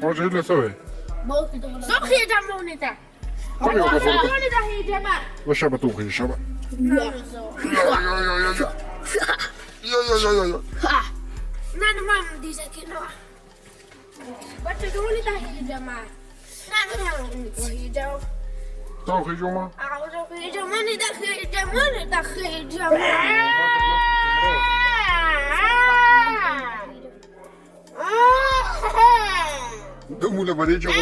Oggi le sai? So خيجة مونيتا مونيتا خيجة وش بتوخي شبا يا نانا ماما دي ساكنة بتقولي ده خيجة ما نانا خيجة توخي جوما خيجة ماني ده خيجة ماني ده خيجة دمو لبري جوما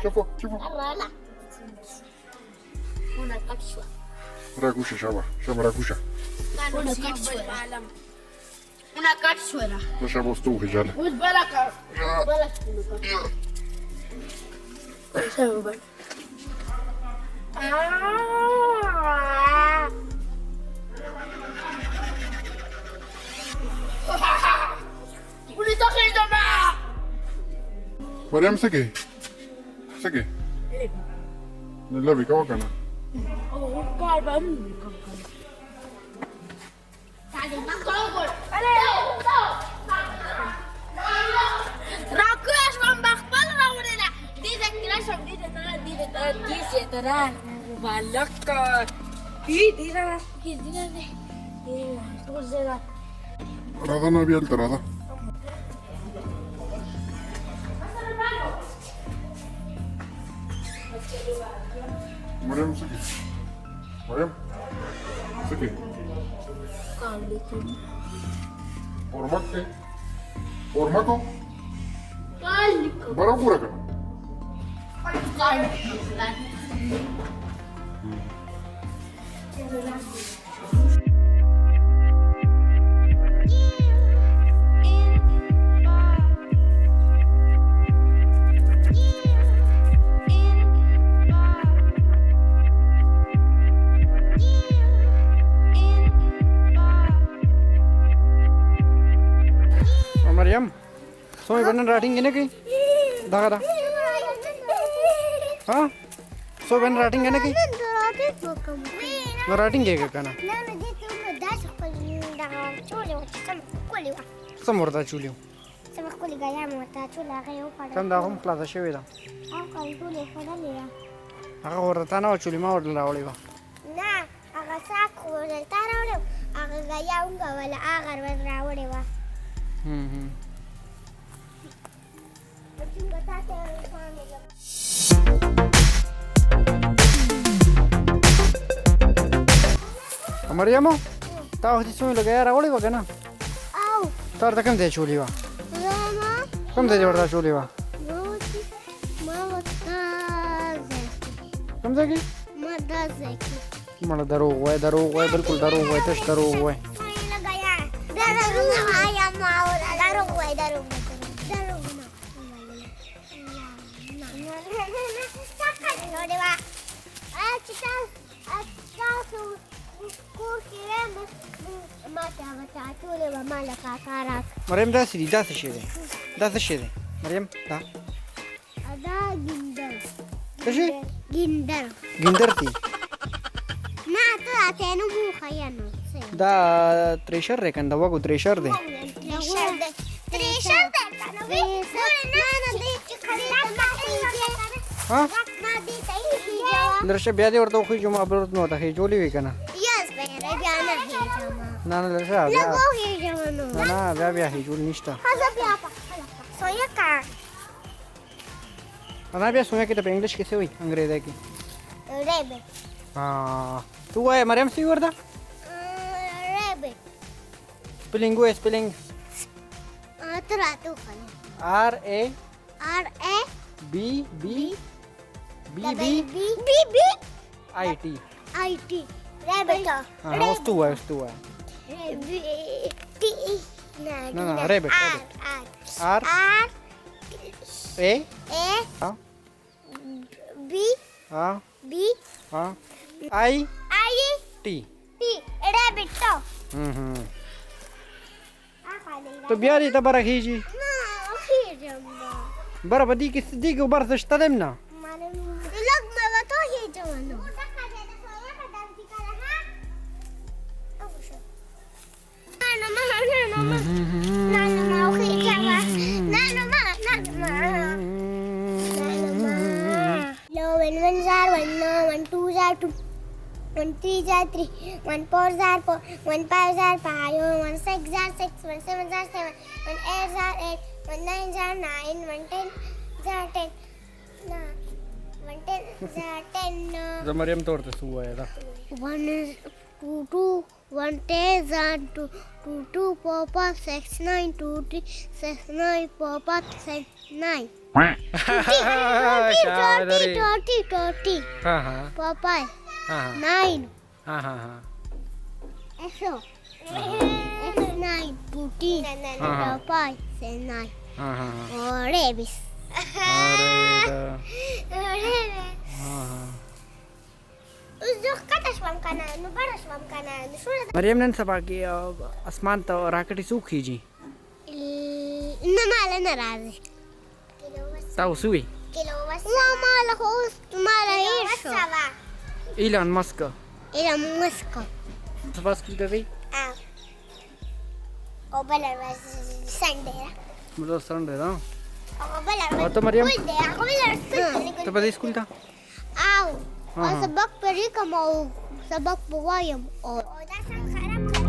شوفوا شوفوا هنا كبشة راكوشة شبا راكوشة هنا كبشة هنا كبشة شبا استوخي جاله والبركة بركة مريم سكي سكي نلبي كوا كنا راضا نبيل تراضا مريم سكي مريم سكي Ormako barang pura kan Mariam, so you been writing in a key? Dagada. Huh? So when writing in a key? No writing cake. Some more that you. Come down, Plaza Shevida. I got Tana or Chulima or Oliva. Mariamo, tahu di sini lagi ada oli bagai na? Au. Tar tak kemana culi wa? Mama. Kemana jawab culi wa? Mama taze. Kemana lagi? Madazeki. Mana daru wa, bilkul daru wa, terus daru wa. Mariam dah sih, dah sih. Mariam, dah. Ada ginder. Kasih? Ginder. Ginder ti. Nah, tu ada nu bukan no. Dah treasure rekan, dah wagu treasure deh. Treasure deh. Hah? Lerse biade orang tu khusus cuma berut nota, khusus joli wekana. Yes, biade biana hijama. Nana lerse ada. Lagu hijama no. Nana biaya khusus nista. Haza biapa? Soya car. Nana biaya soya kita English कैसे हुई अंग्रेजी की? Rabbit. हाँ, तू है मरियम सी वर्दा? Rabbit. Spelling वो spelling. Teratu kan. R A B B B B I T. Rabbit. हाँ, उस्तु है. T. ना, rabbit. R A हाँ B हाँ B हाँ I T. Rabbit. तो बियारी तबरा खींची. برا بديك الصديق وبرا تشتغلنا. لك ما بتوهي جوانو. okay, Java. No, when ones are one, no, one twos are two. 1 3s are 3, 1 4s are 4, 1 5s are 5, 1 6s are 6, 1 7s are 7, 1 8s are 8, 1 9s are 9, 1 10s are 10. 1 10s are 10. जब मरियम तोड़ते सुबह आया था 1 is 2 2, 1 10s are 2, 2 2 4 5 6 9, 2 3 6 9 4 5 6 9. 30. हाँ हाँ Papa. हाँ 9. हाँ हाँ हाँ Eso. Eso 9. Puti. Papa. Say 9. हाँ हाँ Orebis. मरियम ने सबा की आसमान तो राकेटी सूखी जी Namala na razi. ताऊ सुई Namala host mala isho. إيلون ماسك Ila musko. सबा स्कूल कर गई Obala was Sunday. मतलब संडे ना Obala. और तो मरियम Obala. तो बड़ी स्कूल था Ow. Sabak perika mo. Sabak buwayam.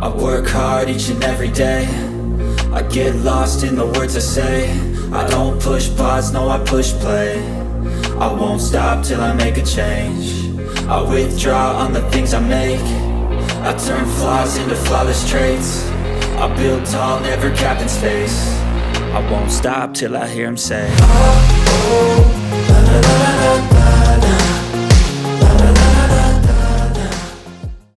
I work hard each and every day. I get lost in the words I say. I don't push pause, no I push play. I won't stop till I make a change. I withdraw on the things I make. I turn flaws into flawless traits. I build tall, never capped in space. I won't stop till I hear him say, oh, oh,